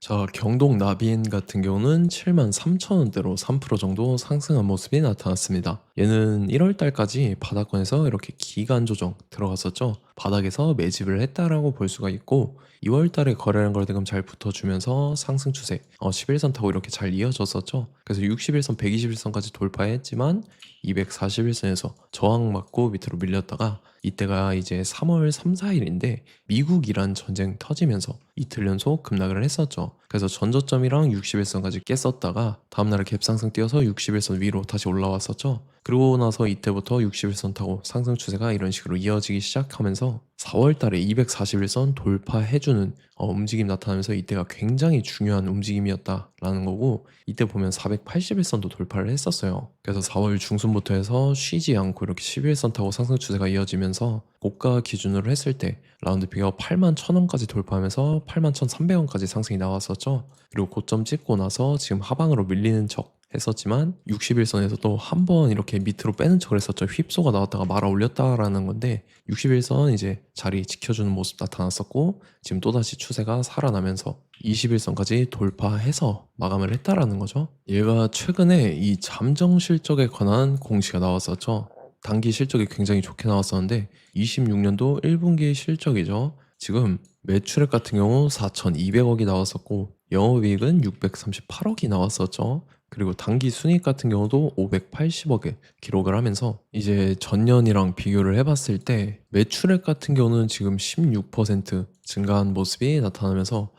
자, 경동 나비엔 같은 경우는 73,000원대로 3% 정도 상승한 모습이 나타났습니다. 얘는 1월 달까지 바닥권에서 이렇게 기간 조정 들어갔었죠. 바닥에서 매집을 했다라고 볼 수가 있고 2월 달에 거래량 거래대금 잘 붙어주면서 상승 추세 11선 타고 이렇게 잘 이어졌었죠. 그래서 61선, 121선까지 돌파했지만 241선에서 저항 맞고 밑으로 밀렸다가 이때가 이제 3월 3, 4일인데 미국 이란 전쟁 터지면서 이틀 연속 급락을 했었죠. 그래서 전저점이랑 61선까지 깼었다가 다음날에 갭상승 뛰어서 61선 위로 다시 올라왔었죠. 그러고 나서 이때부터 61선 타고 상승 추세가 이런 식으로 이어지기 시작하면서 4월 달에 241선 돌파해주는 움직임 나타나면서 이때가 굉장히 중요한 움직임이었다라는 거고, 이때 보면 481선도 돌파를 했었어요. 그래서 4월 중순부터 해서 쉬지 않고 이렇게 11선 타고 상승 추세가 이어지면서 고가 기준으로 했을 때 라운드피가 81,000원까지 돌파하면서 81,300원까지 상승이 나왔었죠. 그리고 고점 찍고 나서 지금 하방으로 밀리는 척 했었지만 61선에서도 한 번 이렇게 밑으로 빼는 척을 했었죠. 휩소가 나왔다가 말아 올렸다라는 건데 61선 이제 자리 지켜주는 모습 나타났었고, 지금 또다시 추세가 살아나면서 21선까지 돌파해서 마감을 했다라는 거죠. 얘가 최근에 이 잠정 실적에 관한 공시가 나왔었죠. 단기 실적이 굉장히 좋게 나왔었는데 26년도 1분기 실적이죠. 지금 매출액 같은 경우 4,200억이 나왔었고 영업이익은 638억이 나왔었죠. 그리고 단기 순이익 같은 경우도 580억에 기록을 하면서 이제 전년이랑 비교를 해봤을 때 매출액 같은 경우는 지금 16% 증가한 모습이 나타나면서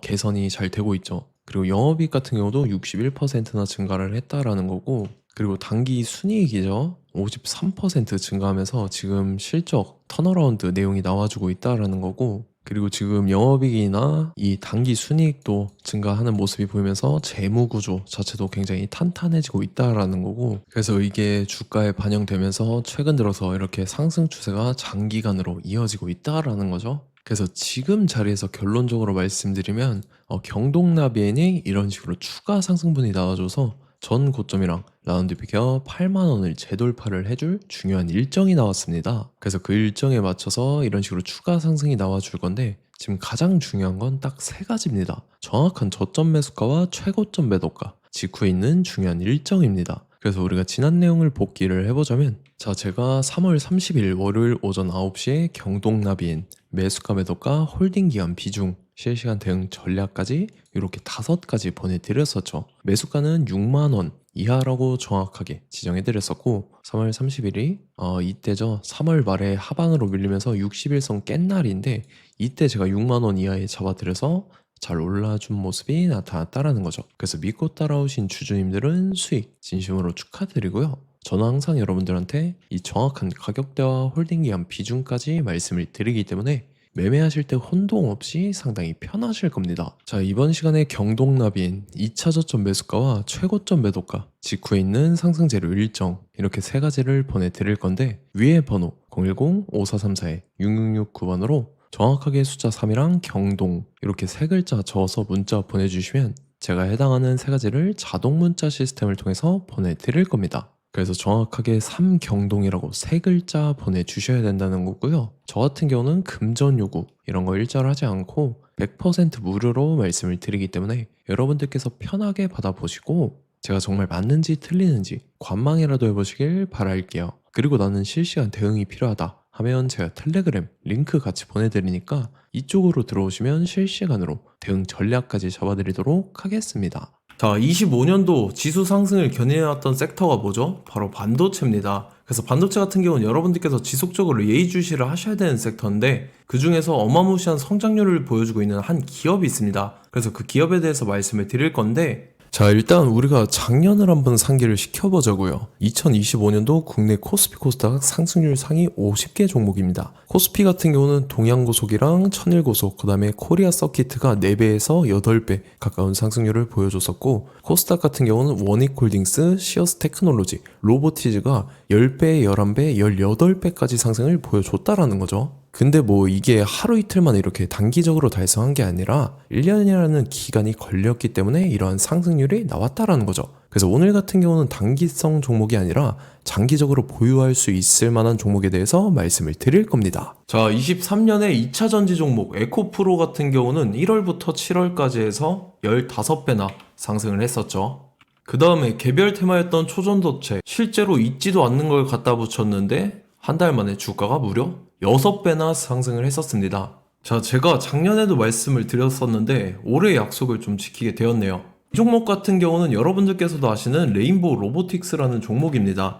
개선이 잘 되고 있죠. 그리고 영업이익 같은 경우도 61%나 증가를 했다라는 거고, 그리고 단기 순이익이죠. 53% 증가하면서 지금 실적 턴어라운드 내용이 나와주고 있다라는 거고, 그리고 지금 영업이익이나 이 단기 순이익도 증가하는 모습이 보이면서 재무 구조 자체도 굉장히 탄탄해지고 있다라는 거고, 그래서 이게 주가에 반영되면서 최근 들어서 이렇게 상승 추세가 장기간으로 이어지고 있다라는 거죠. 그래서 지금 자리에서 결론적으로 말씀드리면 경동나비엔이 이런 식으로 추가 상승분이 나와줘서 전 고점이랑 라운드 비겨 8만원을 재돌파를 해줄 중요한 일정이 나왔습니다. 그래서 그 일정에 맞춰서 이런 식으로 추가 상승이 나와줄 건데, 지금 가장 중요한 건 딱 세 가지입니다. 정확한 저점 매수가와 최고점 매도가, 직후에 있는 중요한 일정입니다. 그래서 우리가 지난 내용을 복기를 해보자면, 자, 제가 3월 30일 월요일 오전 9시에 경동나비엔 매수가 매도가 홀딩기간 비중 실시간 대응 전략까지 이렇게 5가지 보내드렸었죠. 매수가는 6만원 이하라고 정확하게 지정해드렸었고, 3월 30일이 이때죠. 3월 말에 하방으로 밀리면서 61선 깬 날인데 이때 제가 6만원 이하에 잡아드려서 잘 올라준 모습이 나타났다라는 거죠. 그래서 믿고 따라오신 주주님들은 수익 진심으로 축하드리고요. 저는 항상 여러분들한테 이 정확한 가격대와 홀딩기한 비중까지 말씀을 드리기 때문에 매매하실 때 혼동 없이 상당히 편하실 겁니다. 자, 이번 시간에 경동나비엔 2차 저점 매수가와 최고점 매도가, 직후에 있는 상승재료 일정, 이렇게 세 가지를 보내드릴 건데, 위에 번호 010-5434-6669번으로 정확하게 숫자 3이랑 경동 이렇게 세 글자 적어서 문자 보내주시면 제가 해당하는 세 가지를 자동 문자 시스템을 통해서 보내드릴 겁니다. 그래서 정확하게 3경동이라고 세 글자 보내주셔야 된다는 거고요. 저 같은 경우는 금전 요구 이런 거 일절 하지 않고 100% 무료로 말씀을 드리기 때문에 여러분들께서 편하게 받아보시고 제가 정말 맞는지 틀리는지 관망이라도 해보시길 바랄게요. 그리고 나는 실시간 대응이 필요하다 하면 제가 텔레그램 링크 같이 보내드리니까 이쪽으로 들어오시면 실시간으로 대응 전략까지 잡아드리도록 하겠습니다. 자, 25년도 지수 상승을 견인해왔던 섹터가 뭐죠? 바로 반도체입니다. 그래서 반도체 같은 경우는 여러분들께서 지속적으로 예의주시를 하셔야 되는 섹터인데, 그 중에서 어마무시한 성장률을 보여주고 있는 한 기업이 있습니다. 그래서 그 기업에 대해서 말씀을 드릴 건데, 자, 일단 우리가 작년을 한번 상기를 시켜보자고요. 2025년도 국내 코스피 코스닥 상승률 상위 50개 종목입니다. 코스피 같은 경우는 동양고속이랑 천일고속, 그 다음에 코리아 서키트가 4배에서 8배 가까운 상승률을 보여줬었고, 코스닥 같은 경우는 원익홀딩스, 시어스 테크놀로지, 로보티즈가 10배, 11배, 18배까지 상승을 보여줬다라는 거죠. 근데 뭐 이게 하루 이틀만 이렇게 단기적으로 달성한 게 아니라 1년이라는 기간이 걸렸기 때문에 이러한 상승률이 나왔다라는 거죠. 그래서 오늘 같은 경우는 단기성 종목이 아니라 장기적으로 보유할 수 있을 만한 종목에 대해서 말씀을 드릴 겁니다. 자, 23년에 2차 전지 종목 에코프로 같은 경우는 1월부터 7월까지 해서 15배나 상승을 했었죠. 그 다음에 개별 테마였던 초전도체, 실제로 있지도 않는 걸 갖다 붙였는데 한 달 만에 주가가 무려 6배나 상승을 했었습니다. 자, 제가 작년에도 말씀을 드렸었는데 올해 약속을 좀 지키게 되었네요. 이 종목 같은 경우는 여러분들께서도 아시는 레인보우 로보틱스라는 종목입니다.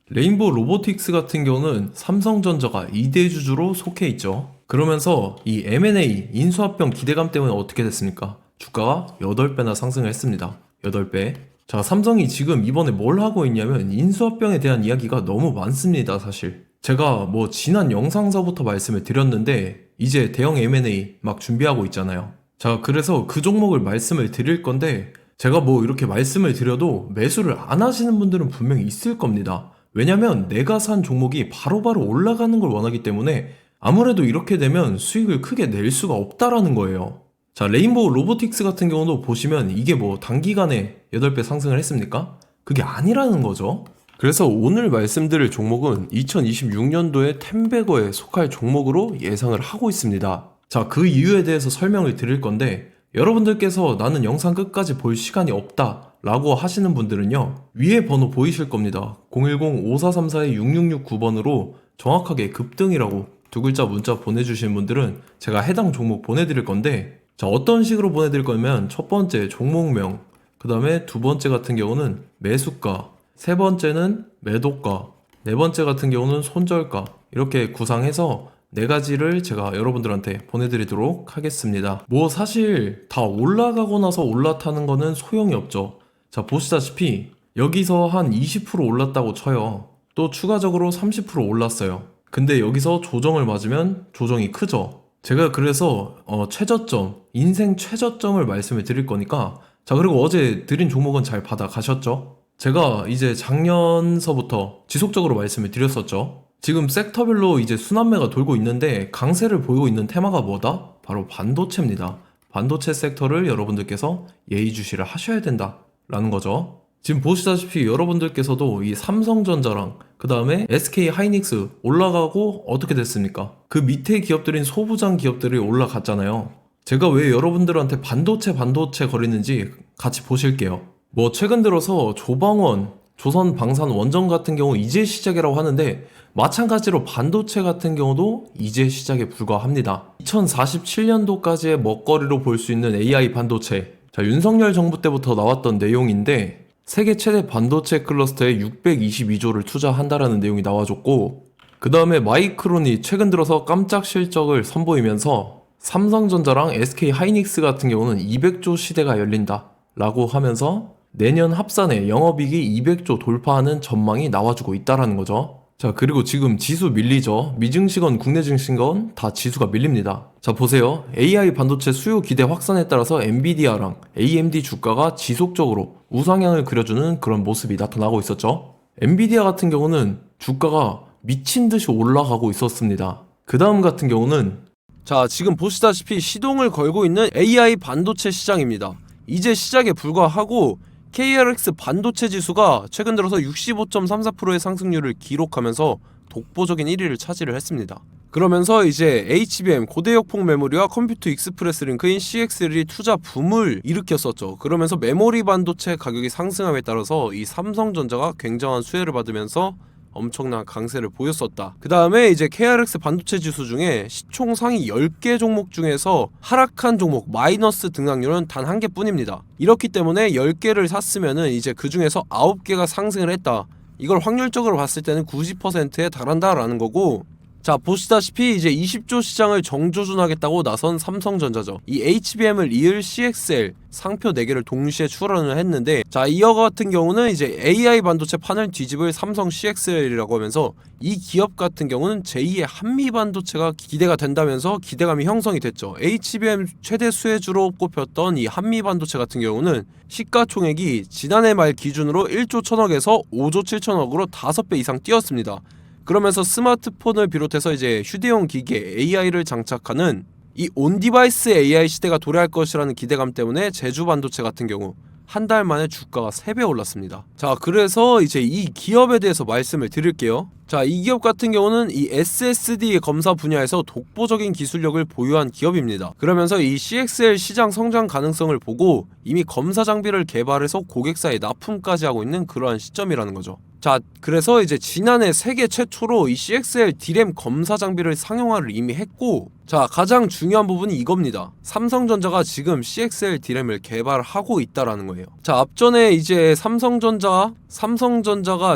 레인보우 로보틱스 같은 경우는 삼성전자가 2대 주주로 속해 있죠. 그러면서 이 M&A 인수합병 기대감 때문에 어떻게 됐습니까? 주가가 8배나 상승을 했습니다. 8배. 자, 삼성이 지금 이번에 뭘 하고 있냐면 인수합병에 대한 이야기가 너무 많습니다, 사실. 제가 뭐 지난 영상서부터 말씀을 드렸는데 이제 대형 M&A 막 준비하고 있잖아요. 자, 그래서 그 종목을 말씀을 드릴 건데 제가 뭐 이렇게 말씀을 드려도 매수를 안 하시는 분들은 분명히 있을 겁니다. 왜냐면 내가 산 종목이 바로바로 올라가는 걸 원하기 때문에 아무래도 이렇게 되면 수익을 크게 낼 수가 없다라는 거예요. 자, 레인보우 로보틱스 같은 경우도 보시면 이게 뭐 단기간에 8배 상승을 했습니까? 그게 아니라는 거죠. 그래서 오늘 말씀드릴 종목은 2026년도에 템베거에 속할 종목으로 예상을 하고 있습니다. 자, 그 이유에 대해서 설명을 드릴 건데 여러분들께서 나는 영상 끝까지 볼 시간이 없다 라고 하시는 분들은요, 위에 번호 보이실 겁니다. 010-5434-6669번으로 정확하게 급등이라고 두 글자 문자 보내주시는 분들은 제가 해당 종목 보내드릴 건데, 자, 어떤 식으로 보내드릴 거냐면 첫 번째 종목명, 그 다음에 두 번째 같은 경우는 매수가, 세 번째는 매도가, 네 번째 같은 경우는 손절가, 이렇게 구상해서 네 가지를 제가 여러분들한테 보내드리도록 하겠습니다. 뭐 사실 다 올라가고 나서 올라타는 거는 소용이 없죠. 자, 보시다시피 여기서 한 20% 올랐다고 쳐요. 또 추가적으로 30% 올랐어요. 근데 여기서 조정을 맞으면 조정이 크죠. 제가 그래서 최저점, 인생 최저점을 말씀을 드릴 거니까, 자, 그리고 어제 드린 종목은 잘 받아 가셨죠? 제가 이제 작년서부터 지속적으로 말씀을 드렸었죠. 지금 섹터별로 이제 순환매가 돌고 있는데 강세를 보이고 있는 테마가 뭐다? 바로 반도체입니다. 반도체 섹터를 여러분들께서 예의주시를 하셔야 된다라는 거죠. 지금 보시다시피 여러분들께서도 이 삼성전자랑 그 다음에 SK 하이닉스 올라가고 어떻게 됐습니까? 그 밑에 기업들인 소부장 기업들이 올라갔잖아요. 제가 왜 여러분들한테 반도체 거리는지 같이 보실게요. 뭐 최근 들어서 조방원, 조선방산 원전 같은 경우 이제 시작이라고 하는데 마찬가지로 반도체 같은 경우도 이제 시작에 불과합니다. 2047년도까지의 먹거리로 볼 수 있는 AI 반도체. 자, 윤석열 정부 때부터 나왔던 내용인데 세계 최대 반도체 클러스터에 622조를 투자한다라는 내용이 나와줬고, 그 다음에 마이크론이 최근 들어서 깜짝 실적을 선보이면서 삼성전자랑 SK 하이닉스 같은 경우는 200조 시대가 열린다 라고 하면서 내년 합산에 영업이익이 200조 돌파하는 전망이 나와주고 있다라는 거죠. 자, 그리고 지금 지수 밀리죠. 미증시건 국내 증시건 다 지수가 밀립니다. 자, 보세요. AI 반도체 수요 기대 확산에 따라서 엔비디아랑 AMD 주가가 지속적으로 우상향을 그려주는 그런 모습이 나타나고 있었죠. 엔비디아 같은 경우는 주가가 미친 듯이 올라가고 있었습니다. 그 다음 같은 경우는, 자, 지금 보시다시피 시동을 걸고 있는 AI 반도체 시장입니다. 이제 시작에 불과하고 KRX 반도체 지수가 최근 들어서 65.34%의 상승률을 기록하면서 독보적인 1위를 차지를 했습니다. 그러면서 이제 HBM 고대역폭 메모리와 컴퓨터 익스프레스 링크인 CXL이 투자 붐을 일으켰었죠. 그러면서 메모리 반도체 가격이 상승함에 따라서 이 삼성전자가 굉장한 수혜를 받으면서 엄청난 강세를 보였었다. 그 다음에 이제 KRX 반도체 지수 중에 시총 상위 10개 종목 중에서 하락한 종목 마이너스 등락률은 단 1개뿐입니다. 이렇기 때문에 10개를 샀으면은 이제 그 중에서 9개가 상승을 했다. 이걸 확률적으로 봤을 때는 90%에 달한다라는 거고, 자, 보시다시피 이제 20조 시장을 정조준하겠다고 나선 삼성전자죠. 이 HBM을 이을 CXL 상표 4개를 동시에 출원을 했는데, 자, 이어 같은 경우는 이제 AI 반도체 판을 뒤집을 삼성 CXL이라고 하면서 이 기업 같은 경우는 제2의 한미 반도체가 기대가 된다면서 기대감이 형성이 됐죠. HBM 최대 수혜주로 꼽혔던 이 한미 반도체 같은 경우는 시가총액이 지난해 말 기준으로 1조 1000억에서 5조 7천억으로 5배 이상 뛰었습니다. 그러면서 스마트폰을 비롯해서 이제 휴대용 기기에 AI를 장착하는 이 온디바이스 AI 시대가 도래할 것이라는 기대감 때문에 제주 반도체 같은 경우, 한 달 만에 주가가 3배 올랐습니다. 자, 그래서 이제 이 기업에 대해서 말씀을 드릴게요. 자, 이 기업 같은 경우는 이 SSD 검사 분야에서 독보적인 기술력을 보유한 기업입니다. 그러면서 이 CXL 시장 성장 가능성을 보고 이미 검사 장비를 개발해서 고객사에 납품까지 하고 있는 그러한 시점이라는 거죠. 자, 그래서 이제 지난해 세계 최초로 이 CXL D램 검사 장비를 상용화를 이미 했고, 자, 가장 중요한 부분이 이겁니다. 삼성전자가 지금 CXL D램을 개발하고 있다라는 거예요. 자, 앞전에 이제 삼성전자가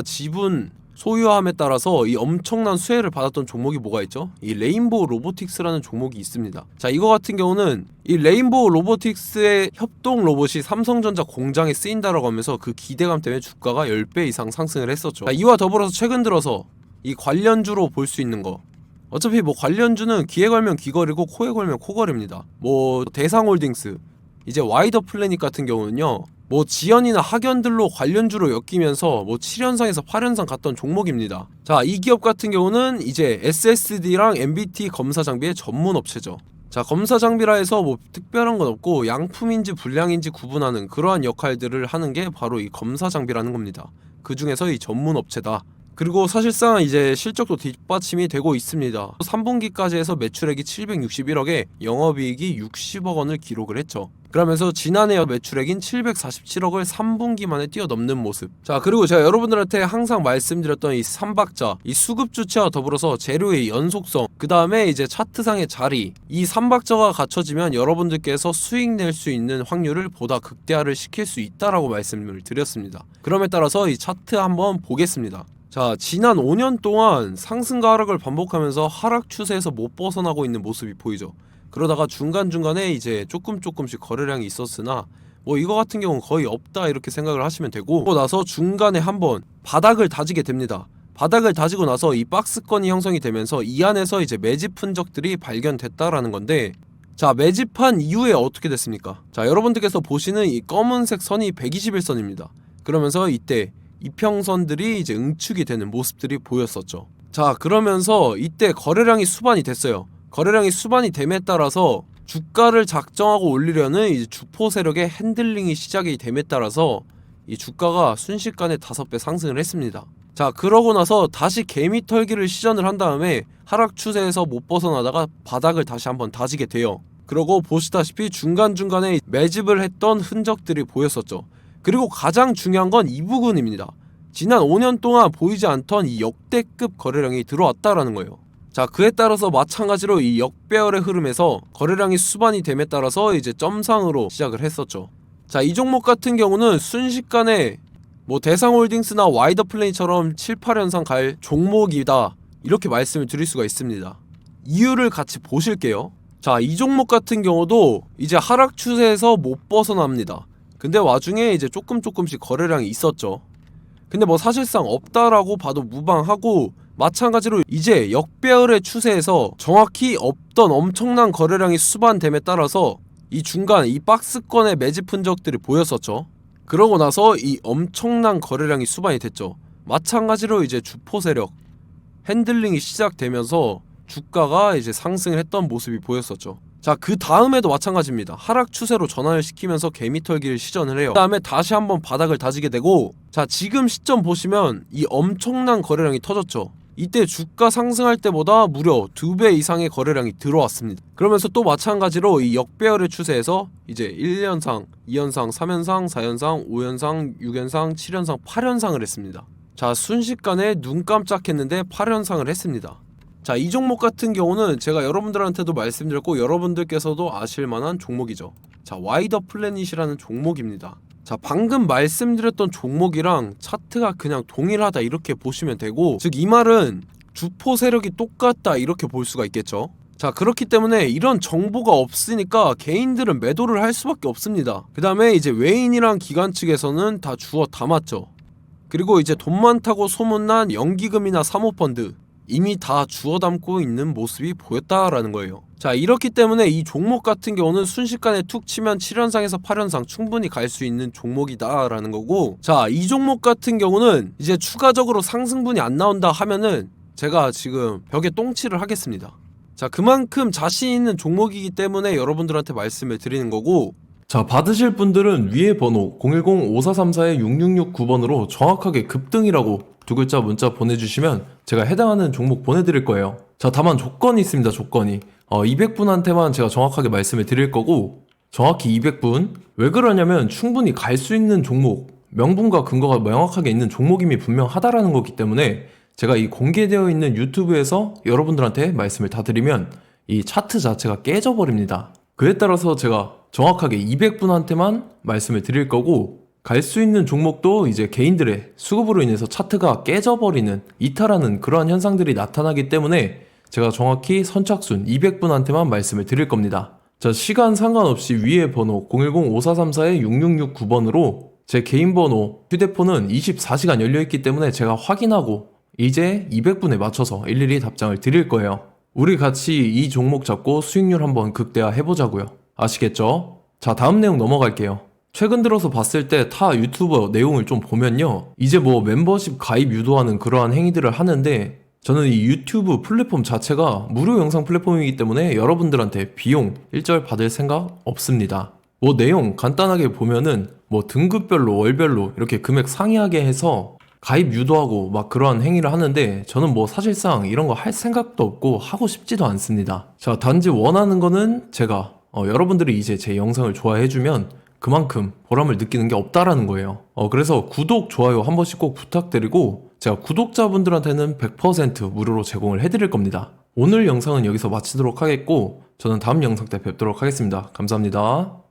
지분 소유함에 따라서 이 엄청난 수혜를 받았던 종목이 뭐가 있죠? 이 레인보우 로보틱스라는 종목이 있습니다. 자, 이거 같은 경우는 이 레인보우 로보틱스의 협동 로봇이 삼성전자 공장에 쓰인다라고 하면서 그 기대감 때문에 주가가 10배 이상 상승을 했었죠. 자, 이와 더불어서 최근 들어서 이 관련주로 볼 수 있는 거, 어차피 뭐 관련주는 귀에 걸면 귀걸이고 코에 걸면 코걸입니다. 뭐 대상홀딩스, 이제 와이더 플래닛 같은 경우는요, 뭐 지연이나 학연들로 관련주로 엮이면서 뭐 7연상에서 8연상 갔던 종목입니다. 자, 이 기업 같은 경우는 이제 SSD랑 MBT 검사 장비의 전문 업체죠. 자, 검사 장비라 해서 뭐 특별한 건 없고 양품인지 불량인지 구분하는 그러한 역할들을 하는 게 바로 이 검사 장비라는 겁니다. 그 중에서 이 전문 업체다. 그리고 사실상 이제 실적도 뒷받침이 되고 있습니다. 3분기까지 해서 매출액이 761억에 영업이익이 60억 원을 기록을 했죠. 그러면서 지난해 매출액인 747억을 3분기 만에 뛰어넘는 모습. 자, 그리고 제가 여러분들한테 항상 말씀드렸던 이 3박자, 이 수급 주체와 더불어서 재료의 연속성, 그 다음에 이제 차트상의 자리, 이 3박자가 갖춰지면 여러분들께서 수익 낼 수 있는 확률을 보다 극대화를 시킬 수 있다라고 말씀을 드렸습니다. 그럼에 따라서 이 차트 한번 보겠습니다. 자, 지난 5년 동안 상승과 하락을 반복하면서 하락 추세에서 못 벗어나고 있는 모습이 보이죠. 그러다가 중간중간에 이제 조금씩 거래량이 있었으나 뭐 이거 같은 경우는 거의 없다 이렇게 생각을 하시면 되고, 그러고 나서 중간에 한번 바닥을 다지게 됩니다. 바닥을 다지고 나서 이 박스권이 형성이 되면서 이 안에서 이제 매집 흔적들이 발견됐다라는 건데, 자, 매집한 이후에 어떻게 됐습니까? 자, 여러분들께서 보시는 이 검은색 선이 121선입니다. 그러면서 이때 이평선들이 이제 응축이 되는 모습들이 보였었죠. 자, 그러면서 이때 거래량이 수반이 됐어요. 거래량이 수반이 됨에 따라서 주가를 작정하고 올리려는 이제 주포 세력의 핸들링이 시작이 됨에 따라서 이 주가가 순식간에 5배 상승을 했습니다. 자, 그러고 나서 다시 개미 털기를 시전을 한 다음에 하락 추세에서 못 벗어나다가 바닥을 다시 한번 다지게 돼요. 그러고 보시다시피 중간중간에 매집을 했던 흔적들이 보였었죠. 그리고 가장 중요한 건 이 부분입니다. 지난 5년 동안 보이지 않던 이 역대급 거래량이 들어왔다라는 거예요. 자, 그에 따라서 마찬가지로 이 역배열의 흐름에서 거래량이 수반이 됨에 따라서 이제 점상으로 시작을 했었죠. 자, 이 종목 같은 경우는 순식간에 뭐 대상홀딩스나 와이더 플래닛처럼 7, 8연상 갈 종목이다 이렇게 말씀을 드릴 수가 있습니다. 이유를 같이 보실게요. 자, 이 종목 같은 경우도 이제 하락 추세에서 못 벗어납니다. 근데 와중에 이제 조금씩 거래량이 있었죠. 근데 뭐 사실상 없다라고 봐도 무방하고, 마찬가지로 이제 역배열의 추세에서 정확히 없던 엄청난 거래량이 수반됨에 따라서 이 중간 이 박스권의 매집 흔적들이 보였었죠. 그러고 나서 이 엄청난 거래량이 수반이 됐죠. 마찬가지로 이제 주포 세력 핸들링이 시작되면서 주가가 이제 상승을 했던 모습이 보였었죠. 자, 그 다음에도 마찬가지입니다. 하락 추세로 전환을 시키면서 개미털기를 시전을 해요. 그 다음에 다시 한번 바닥을 다지게 되고, 자, 지금 시점 보시면 이 엄청난 거래량이 터졌죠. 이때 주가 상승할 때보다 무려 2배 이상의 거래량이 들어왔습니다. 그러면서 또 마찬가지로 이 역배열의 추세에서 이제 1연상, 2연상, 3연상, 4연상, 5연상, 6연상, 7연상, 8연상을 했습니다. 자, 순식간에 눈 깜짝했는데 8연상을 했습니다. 자, 이 종목 같은 경우는 제가 여러분들한테도 말씀드렸고 여러분들께서도 아실만한 종목이죠. 자, 와이더 플래닛이라는 종목입니다. 자, 방금 말씀드렸던 종목이랑 차트가 그냥 동일하다 이렇게 보시면 되고, 즉 이 말은 주포 세력이 똑같다 이렇게 볼 수가 있겠죠. 자, 그렇기 때문에 이런 정보가 없으니까 개인들은 매도를 할 수밖에 없습니다. 그 다음에 이제 외인이랑 기관 측에서는 다 주워 담았죠. 그리고 이제 돈 많다고 소문난 연기금이나 사모펀드 이미 다 주워 담고 있는 모습이 보였다라는 거예요. 자, 이렇기 때문에 이 종목 같은 경우는 순식간에 툭 치면 7연상에서 8연상 충분히 갈 수 있는 종목이다 라는 거고, 자, 이 종목 같은 경우는 이제 추가적으로 상승분이 안 나온다 하면은 제가 지금 벽에 똥칠을 하겠습니다. 자, 그만큼 자신 있는 종목이기 때문에 여러분들한테 말씀을 드리는 거고, 자, 받으실 분들은 위에 번호 010-5434-6669번으로 정확하게 급등이라고 두 글자 문자 보내주시면 제가 해당하는 종목 보내드릴 거예요. 자, 다만 조건이 있습니다. 조건이 200분한테만 제가 정확하게 말씀을 드릴 거고, 정확히 200분. 왜 그러냐면 충분히 갈 수 있는 종목, 명분과 근거가 명확하게 있는 종목임이 분명하다라는 거기 때문에 제가 이 공개되어 있는 유튜브에서 여러분들한테 말씀을 다 드리면 이 차트 자체가 깨져버립니다. 그에 따라서 제가 정확하게 200분한테만 말씀을 드릴 거고, 갈 수 있는 종목도 이제 개인들의 수급으로 인해서 차트가 깨져버리는, 이탈하는 그러한 현상들이 나타나기 때문에 제가 정확히 선착순 200분한테만 말씀을 드릴 겁니다. 자, 시간 상관없이 위에 번호 010-5434-6669번으로 제 개인 번호, 휴대폰은 24시간 열려있기 때문에 제가 확인하고 이제 200분에 맞춰서 일일이 답장을 드릴 거예요. 우리 같이 이 종목 잡고 수익률 한번 극대화 해보자고요. 아시겠죠? 자, 다음 내용 넘어갈게요. 최근 들어서 봤을 때 타 유튜버 내용을 좀 보면요, 이제 뭐 멤버십 가입 유도하는 그러한 행위들을 하는데, 저는 이 유튜브 플랫폼 자체가 무료 영상 플랫폼이기 때문에 여러분들한테 비용 일절 받을 생각 없습니다. 뭐 내용 간단하게 보면은 뭐 등급별로 월별로 이렇게 금액 상이하게 해서 가입 유도하고 막 그러한 행위를 하는데, 저는 뭐 사실상 이런 거 할 생각도 없고 하고 싶지도 않습니다. 자, 단지 원하는 거는 제가 여러분들이 이제 제 영상을 좋아해주면 그만큼 보람을 느끼는 게 없다라는 거예요. 그래서 구독, 좋아요 한 번씩 꼭 부탁드리고, 제가 구독자분들한테는 100% 무료로 제공을 해드릴 겁니다. 오늘 영상은 여기서 마치도록 하겠고, 저는 다음 영상 때 뵙도록 하겠습니다. 감사합니다.